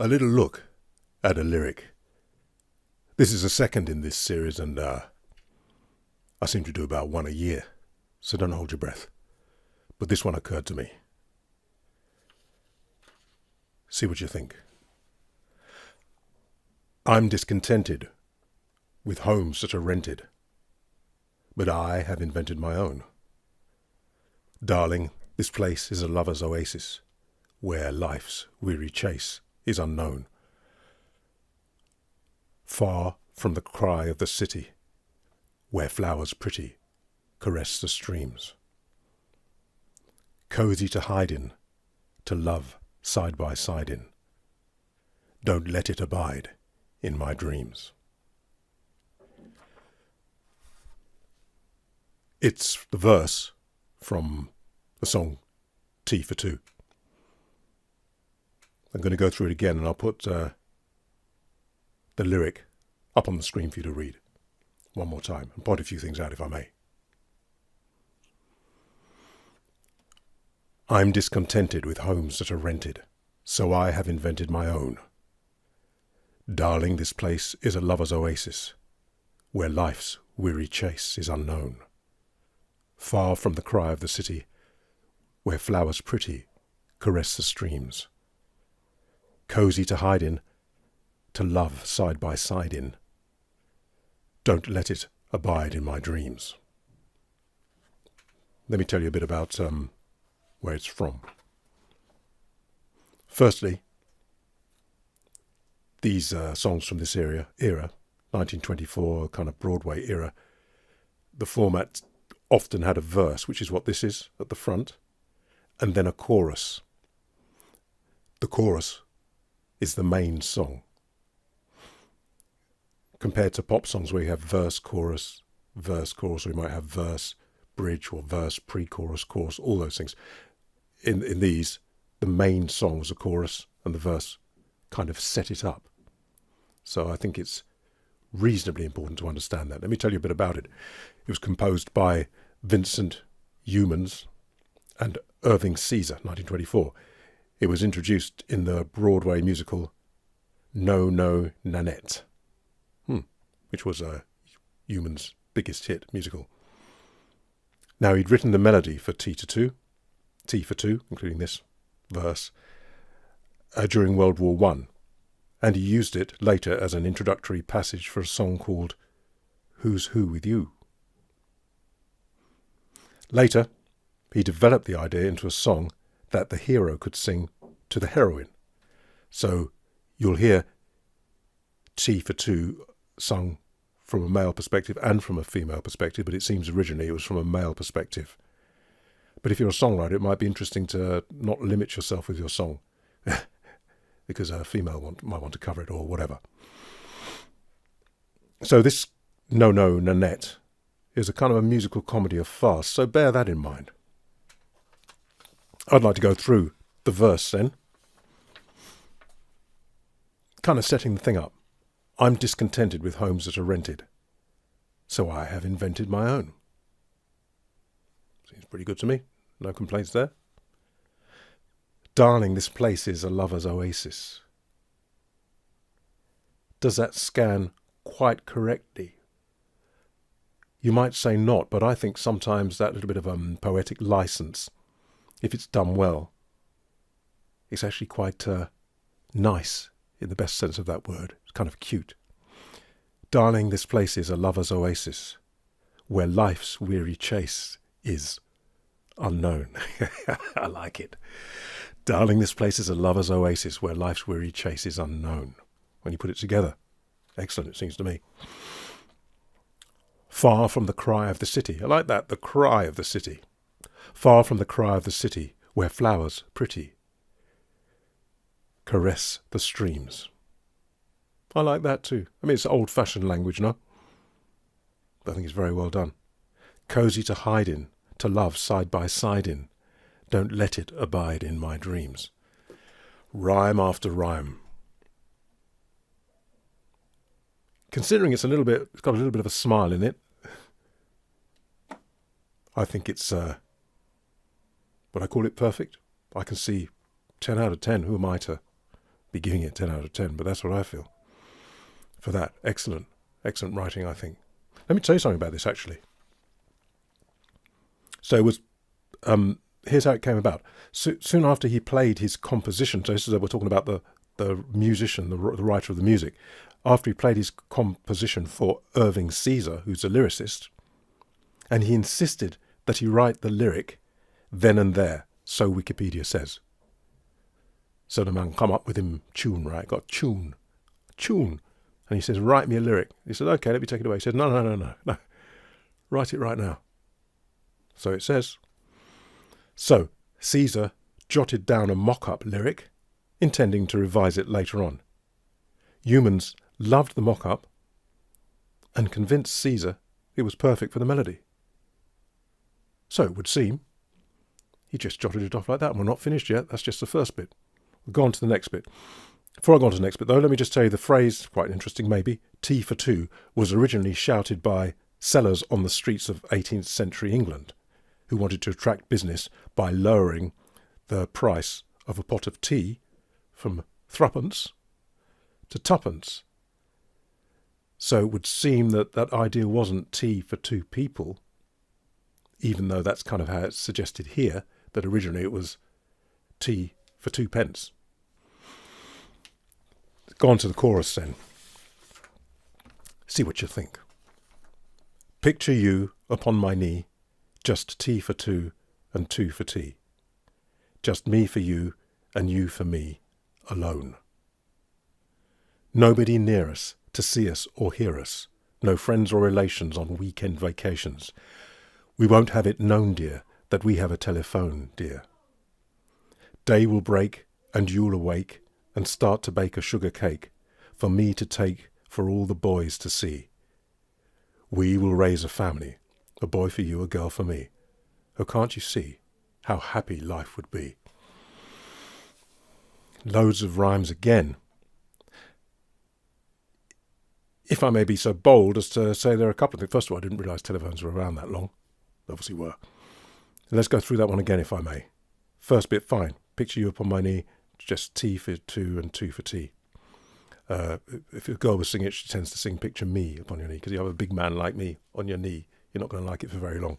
a little look at a lyric. This is the second in this series, and I seem to do about one a year, so don't hold your breath. But this one occurred to me. See what you think. I'm discontented with homes that are rented, but I have invented my own. Darling, this place is a lover's oasis, where life's weary chase is unknown. Far from the cry of the city, where flowers pretty caress the streams. Cozy to hide in, to love side by side in. Don't let it abide in my dreams. It's the verse from the song Tea for Two. I'm going to go through it again, and I'll put the lyric up on the screen for you to read one more time and point a few things out if I may. I'm discontented with homes that are rented, so I have invented my own. Darling, this place is a lover's oasis, where life's weary chase is unknown. Far from the cry of the city, where flowers pretty caress the streams. Cozy to hide in, to love side by side in. Don't let it abide in my dreams. Let me tell you a bit about where it's from. Firstly, these songs from this era, 1924, kind of Broadway era, the format often had a verse, which is what this is at the front, and then a chorus. The chorus is the main song. Compared to pop songs where you have verse, chorus, or you might have verse, bridge, or verse, pre-chorus, chorus, all those things. In these, the main song was a chorus, and the verse kind of set it up. So I think it's reasonably important to understand that. Let me tell you a bit about it. It was composed by Vincent Youmans and Irving Caesar, 1924. It was introduced in the Broadway musical No, No, Nanette, which was Youmans' biggest hit musical. Now, he'd written the melody for Tea for Two, including this verse, during World War I, and he used it later as an introductory passage for a song called Who's Who With You. Later, he developed the idea into a song that the hero could sing to the heroine. So you'll hear Tea for Two sung from a male perspective and from a female perspective, but it seems originally it was from a male perspective. But if you're a songwriter, it might be interesting to not limit yourself with your song because a female might want to cover it or whatever. So this No, No, Nanette is a kind of a musical comedy of farce, so bear that in mind. I'd like to go through the verse then, kind of setting the thing up. I'm discontented with homes that are rented, so I have invented my own. Seems pretty good to me. No complaints there. Darling, this place is a lover's oasis. Does that scan quite correctly? You might say not, but I think sometimes that little bit of poetic license, if it's done well, it's actually quite nice in the best sense of that word. It's kind of cute. Darling, this place is a lover's oasis, where life's weary chase is unknown. I like it. Darling, this place is a lover's oasis, where life's weary chase is unknown. When you put it together, excellent, it seems to me. Far from the cry of the city. I like that, the cry of the city. Far from the cry of the city, where flowers pretty caress the streams. I like that too. I mean, it's old-fashioned language, no? But I think it's very well done. Cozy to hide in, to love side by side in. Don't let it abide in my dreams. Rhyme after rhyme. Considering it's got a little bit of a smile in it, I think it's, would I call it perfect? I can see 10 out of 10. Who am I to be giving it 10 out of 10, but that's what I feel for that. Excellent writing, I think. Let me tell you something about this, actually. So it was, here's how it came about. Soon after he played his composition, so this is, we're talking about the musician, the writer of the music, after he played his composition for Irving Caesar, who's a lyricist, and he insisted that he write the lyric then and there, so Wikipedia says. So the man come up with him tune, right? Got tune. And he says, write me a lyric. He said, okay, let me take it away. He said, no. Write it right now. So it says. So Caesar jotted down a mock-up lyric, intending to revise it later on. Humans loved the mock-up and convinced Caesar it was perfect for the melody. So it would seem he just jotted it off like that. And we're not finished yet. That's just the first bit. We'll go on to the next bit. Before I go on to the next bit, though, let me just tell you the phrase, quite interesting maybe, tea for two, was originally shouted by sellers on the streets of 18th century England, who wanted to attract business by lowering the price of a pot of tea from threepence to twopence. So it would seem that that idea wasn't tea for two people, even though that's kind of how it's suggested here, that originally it was tea for 2 pence. Go on to the chorus then. See what you think. Picture you upon my knee, just tea for two and two for tea. Just me for you and you for me, alone. Nobody near us to see us or hear us, no friends or relations on weekend vacations. We won't have it known, dear, that we have a telephone, dear. Day will break and you'll awake and start to bake a sugar cake for me to take for all the boys to see. We will raise a family, a boy for you, a girl for me. Oh, can't you see how happy life would be? Loads of rhymes again. If I may be so bold as to say there are a couple of things. First of all, I didn't realise telephones were around that long. They obviously were. Let's go through that one again, if I may. First bit, fine. Picture you upon my knee, just tea for two and two for tea. If a girl was singing it, she tends to sing picture me upon your knee, because you have a big man like me on your knee. You're not going to like it for very long.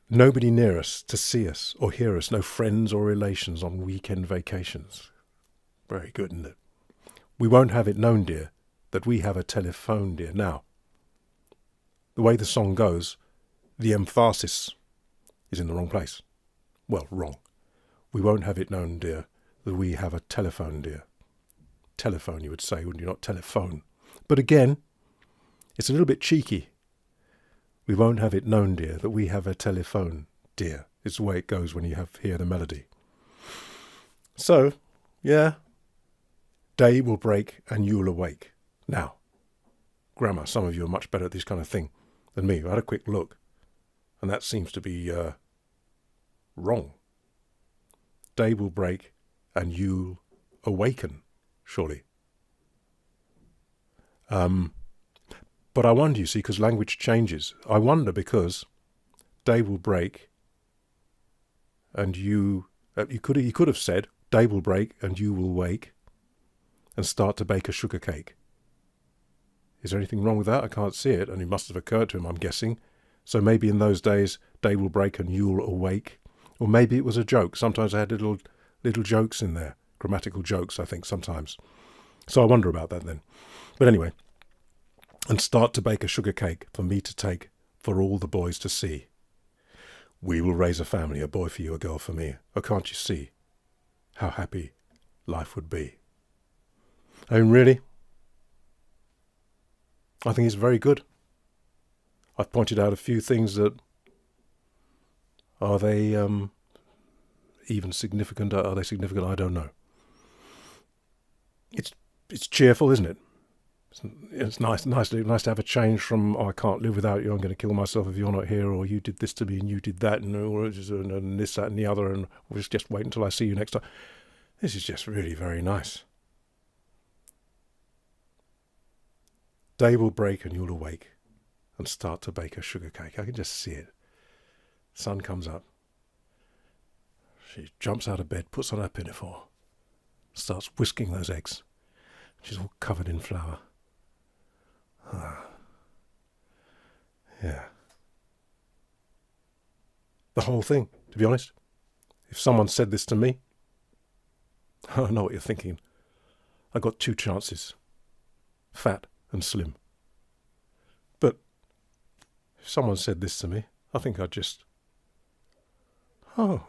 Nobody near us to see us or hear us, no friends or relations on weekend vacations. Very good, isn't it? We won't have it known, dear, that we have a telephone, dear. Now, the way the song goes, the emphasis is in the wrong place. Well, wrong. We won't have it known, dear, that we have a telephone, dear. Telephone, you would say, wouldn't you? Not telephone. But again, it's a little bit cheeky. We won't have it known, dear, that we have a telephone, dear. It's the way it goes when you hear the melody. So, yeah, day will break and you'll awake. Now, grammar, some of you are much better at this kind of thing than me. I had a quick look, and that seems to be wrong. Day will break and you'll awaken, surely. But I wonder, you see, because language changes. I wonder because day will break and you could have said, day will break and you will wake and start to bake a sugar cake. Is there anything wrong with that? I can't see it, and it must have occurred to him, I'm guessing. So maybe in those days, day will break and you'll awake. Or maybe it was a joke. Sometimes I had little jokes in there. Grammatical jokes, I think, sometimes. So I wonder about that then. But anyway, and start to bake a sugar cake for me to take for all the boys to see. We will raise a family, a boy for you, a girl for me. Oh, can't you see how happy life would be? I mean, really, I think it's very good. I've pointed out a few things that, are they even significant? Are they significant? I don't know. It's cheerful, isn't it? It's nice to have a change from, oh, I can't live without you, I'm going to kill myself if you're not here, or you did this to me and you did that, and this, that and the other, and we'll just wait until I see you next time. This is just really very nice. Day will break and you'll awake and start to bake a sugar cake. I can just see it. Sun comes up. She jumps out of bed, puts on her pinafore, starts whisking those eggs. She's all covered in flour. Yeah. The whole thing, to be honest. If someone said this to me, I know what you're thinking. I got 2 chances. Fat and slim. But if someone said this to me, I think I'd just... Oh,